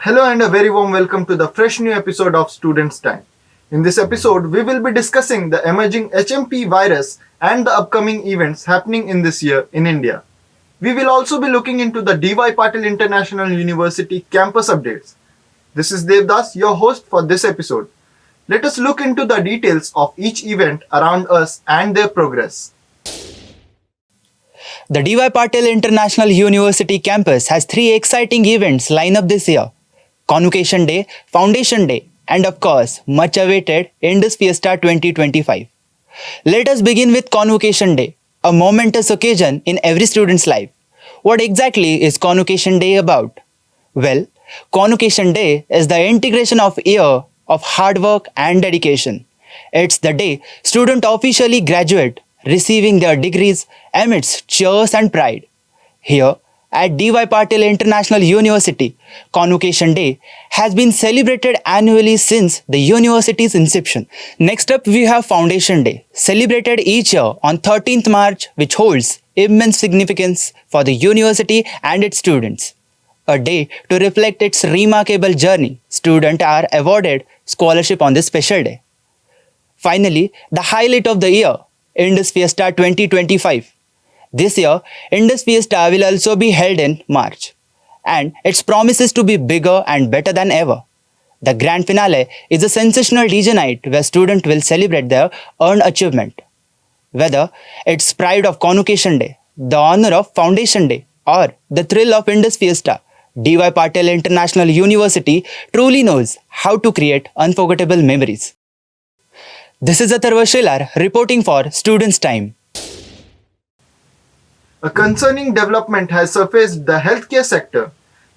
Hello and a very warm welcome to the fresh new episode of Students' Time. In this episode, we will be discussing the emerging HMP virus and the upcoming events happening in this year in India. We will also be looking into the Patil International University campus updates. This is Devdas, your host for this episode. Let us look into the details of each event around us and their progress. The DYPIU International University campus has three exciting events lined up this year: Convocation Day, Foundation Day, and of course, much awaited Indus Fiesta 2025. Let us begin with Convocation Day, a momentous occasion in every student's life. What exactly is Convocation Day about? Well, Convocation Day is the integration of a year of hard work and dedication. It's the day students officially graduate, receiving their degrees amidst cheers and pride. Here, at D.Y. Patil International University, Convocation Day has been celebrated annually since the university's inception. Next up, we have Foundation Day, celebrated each year on 13th March, which holds immense significance for the university and its students. A day to reflect its remarkable journey, students are awarded scholarship on this special day. Finally, the highlight of the year, Indus Fiesta 2025. This year, Indus Fiesta will also be held in March, and its promises to be bigger and better than ever. The grand finale is a sensational DJ night where students will celebrate their earned achievement. Whether it's pride of Convocation Day, the honor of Foundation Day, or the thrill of Indus Fiesta, D.Y. Patil International University truly knows how to create unforgettable memories. This is Atharva Shilar reporting for Students' Time. A concerning development has surfaced the healthcare sector.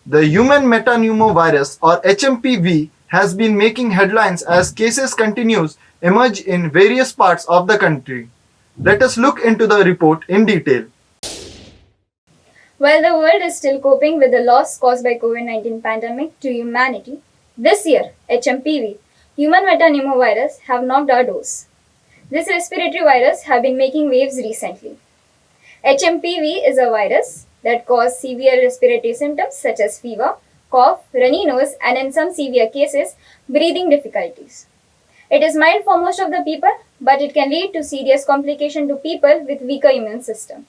The human metapneumovirus or HMPV has been making headlines as cases continues emerge in various parts of the country. Let us look into the report in detail. While the world is still coping with the loss caused by COVID-19 pandemic to humanity, this year HMPV, human metapneumovirus, have knocked our doors. This respiratory virus have been making waves recently. HMPV is a virus that causes severe respiratory symptoms such as fever, cough, runny nose, and in some severe cases, breathing difficulties. It is mild for most of the people, but it can lead to serious complications to people with weaker immune system.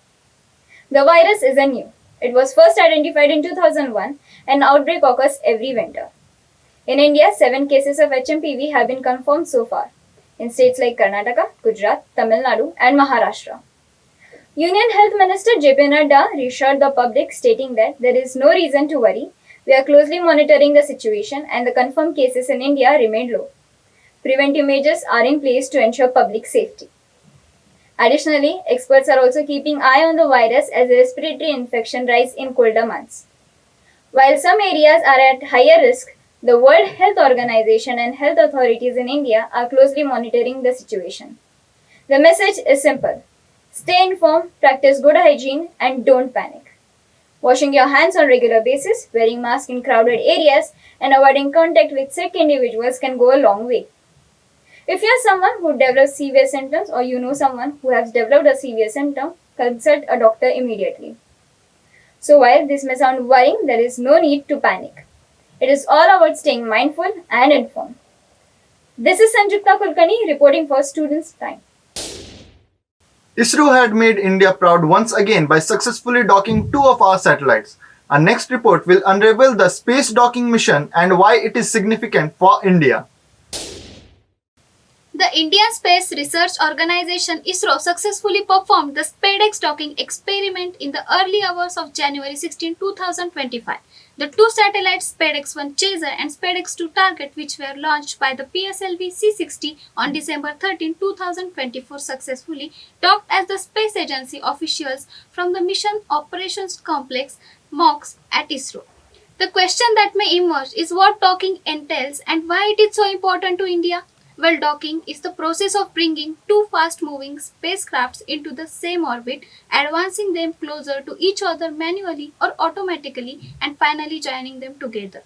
The virus isn't new. It was first identified in 2001 and outbreak occurs every winter. In India, 7 cases of HMPV have been confirmed so far in states like Karnataka, Gujarat, Tamil Nadu, and Maharashtra. Union Health Minister J.P. Nadda reassured the public stating that there is no reason to worry. We are closely monitoring the situation and the confirmed cases in India remain low. Preventive measures are in place to ensure public safety. Additionally, experts are also keeping eye on the virus as the respiratory infection rise in colder months. While some areas are at higher risk, the World Health Organization and health authorities in India are closely monitoring the situation. The message is simple. Stay informed, practice good hygiene, and don't panic. Washing your hands on regular basis, wearing masks in crowded areas, and avoiding contact with sick individuals can go a long way. If you are someone who develops severe symptoms or you know someone who has developed a severe symptom, consult a doctor immediately. So while this may sound worrying, there is no need to panic. It is all about staying mindful and informed. This is Sanjukta Kulkarni reporting for Students' Time. ISRO had made India proud once again by successfully docking 2 of our satellites. Our next report will unravel the space docking mission and why it is significant for India. The Indian Space Research Organization ISRO successfully performed the SpaceX docking experiment in the early hours of January 16, 2025. The 2 satellites SpaceX-1 Chaser and SpaceX-2 Target, which were launched by the PSLV C-60 on December 13, 2024, successfully docked as the Space Agency officials from the Mission Operations Complex MOX at ISRO. The question that may emerge is what docking entails and why it is so important to India. Well, docking is the process of bringing 2 fast-moving spacecrafts into the same orbit, advancing them closer to each other manually or automatically, and finally joining them together.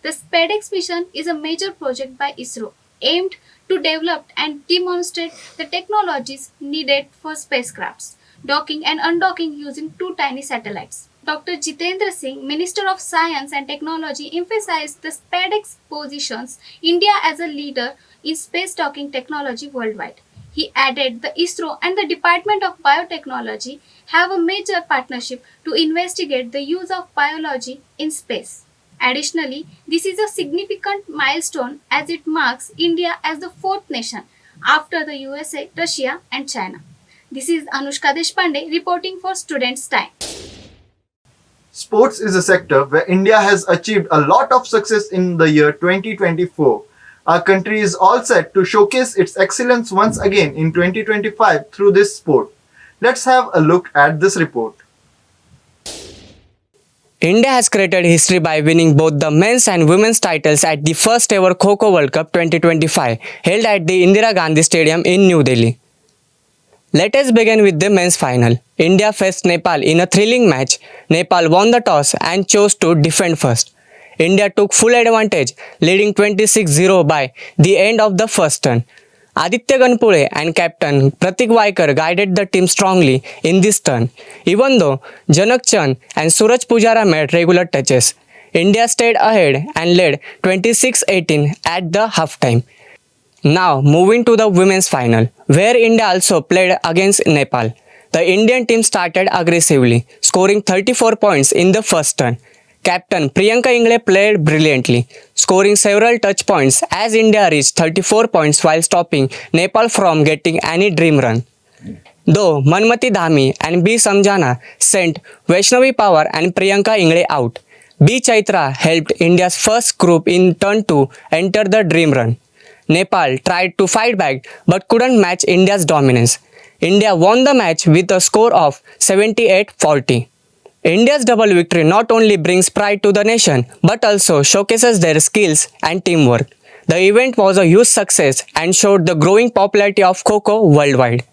The SpaceX mission is a major project by ISRO, aimed to develop and demonstrate the technologies needed for spacecrafts, docking and undocking using 2 tiny satellites. Dr. Jitendra Singh, Minister of Science and Technology, emphasized the SpaceX positions India as a leader in space docking technology worldwide. He added the ISRO and the Department of Biotechnology have a major partnership to investigate the use of biology in space. Additionally, this is a significant milestone as it marks India as the fourth nation after the USA, Russia, and China. This is Anushka Deshpande reporting for Students' Time. Sports is a sector where India has achieved a lot of success in the year 2024. Our country is all set to showcase its excellence once again in 2025 through this sport. Let's have a look at this report. India has created history by winning both the men's and women's titles at the first ever Kho-Kho World Cup 2025 held at the Indira Gandhi Stadium in New Delhi. Let us begin with the men's final. India faced Nepal in a thrilling match. Nepal won the toss and chose to defend first. India took full advantage, leading 26-0 by the end of the first turn. Aditya Ganpule and captain Pratik Vaikar guided the team strongly in this turn. Even though Janak Chand and Suraj Pujara made regular touches, India stayed ahead and led 26-18 at the halftime. Now moving to the women's final, where India also played against Nepal. The Indian team started aggressively, scoring 34 points in the first turn. Captain Priyanka Ingle played brilliantly, scoring several touch points as India reached 34 points while stopping Nepal from getting any dream run. Though Manmati Dhami and B. Samjana sent Vaishnavi Pawar and Priyanka Ingle out, B. Chaitra helped India's first group in turn 2 enter the dream run. Nepal tried to fight back but couldn't match India's dominance. India won the match with a score of 78-40. India's double victory not only brings pride to the nation but also showcases their skills and teamwork. The event was a huge success and showed the growing popularity of Kho-Kho worldwide.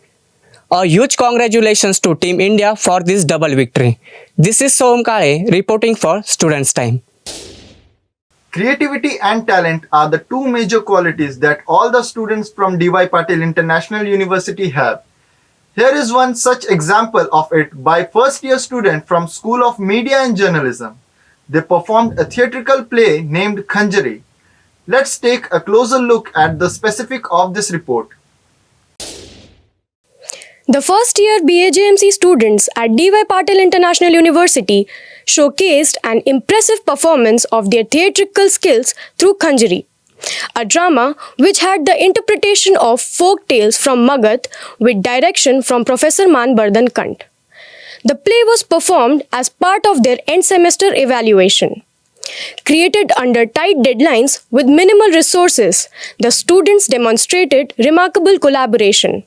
A huge congratulations to Team India for this double victory. This is Soham Kale reporting for Students' Time. Creativity and talent are the two major qualities that all the students from DY Patil International University have. Here is one such example of it by first-year student from School of Media and Journalism. They performed a theatrical play named Khanjari. Let's take a closer look at the specific of this report. The first-year BAJMC students at DY Patil International University showcased an impressive performance of their theatrical skills through Khanjari, a drama which had the interpretation of folk tales from Magadh with direction from Professor Manbardhan Kant. The play was performed as part of their end semester evaluation. Created under tight deadlines with minimal resources, the students demonstrated remarkable collaboration.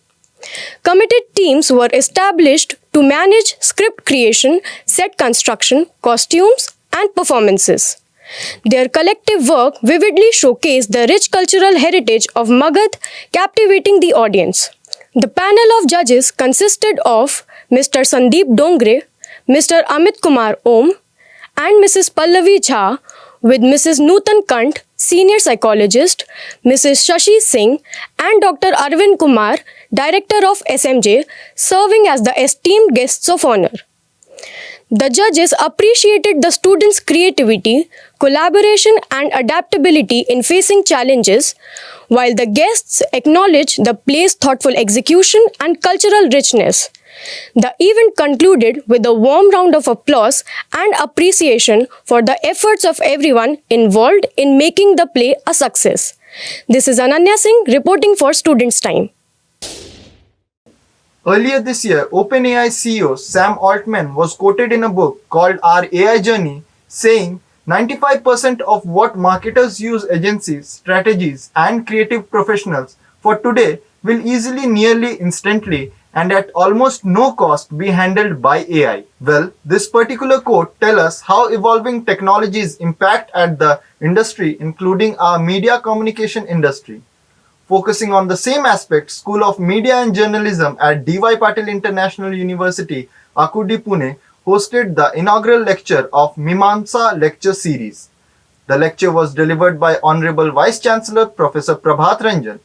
Committed teams were established to manage script creation, set construction, costumes, and performances. Their collective work vividly showcased the rich cultural heritage of Magadh, captivating the audience. The panel of judges consisted of Mr. Sandeep Dongre, Mr. Amit Kumar Om, and Mrs. Pallavi Jha, with Mrs. Nutan Kant, senior psychologist, Mrs. Shashi Singh, and Dr. Arvind Kumar, director of SMJ, serving as the esteemed guests of honor. The judges appreciated the students' creativity, collaboration, and adaptability in facing challenges, while the guests acknowledged the play's thoughtful execution and cultural richness. The event concluded with a warm round of applause and appreciation for the efforts of everyone involved in making the play a success. This is Ananya Singh reporting for Students' Time. Earlier this year, OpenAI CEO Sam Altman was quoted in a book called Our AI Journey, saying 95% of what marketers use agencies, strategies, and creative professionals for today will easily, nearly instantly, and at almost no cost be handled by AI. Well, this particular quote tells us how evolving technologies impact at the industry, including our media communication industry. Focusing on the same aspect, School of Media and Journalism at DY Patil International University, Akurdi, Pune, hosted the inaugural lecture of Mimamsa Lecture Series. The lecture was delivered by Honorable Vice Chancellor Professor Prabhat Ranjan.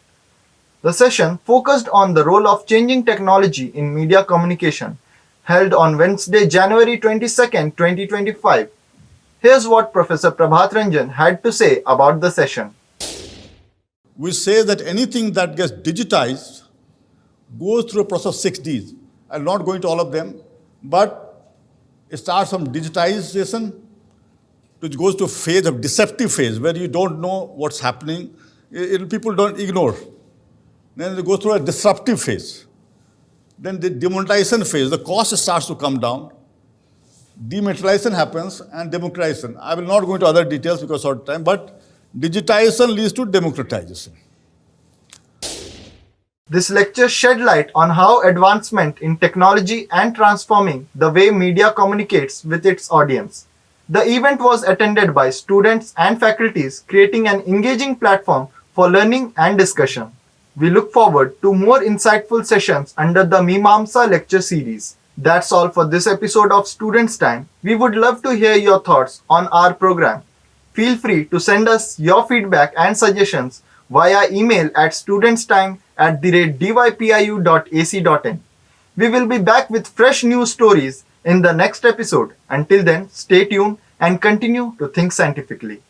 The session focused on the role of changing technology in media communication. held on Wednesday, January 22nd, 2025. Here's what Professor Prabhat Ranjan had to say about the session. We say that anything that gets digitized goes through a process of 6 Ds. I'll not go into all of them, but it starts from digitization, which goes to a phase of deceptive phase where you don't know what's happening. People don't ignore. Then it goes through a disruptive phase. Then the demonetization phase, the cost starts to come down. Dematerialization happens and democratization. I will not go into other details because of time, but digitization leads to democratization. This lecture shed light on how advancement in technology and transforming the way media communicates with its audience. The event was attended by students and faculties, creating an engaging platform for learning and discussion. We look forward to more insightful sessions under the Mimamsa lecture series. That's all for this episode of Students' Time. We would love to hear your thoughts on our program. Feel free to send us your feedback and suggestions via email at studentstime@dypiu.ac.in. We will be back with fresh news stories in the next episode. Until then, stay tuned and continue to think scientifically.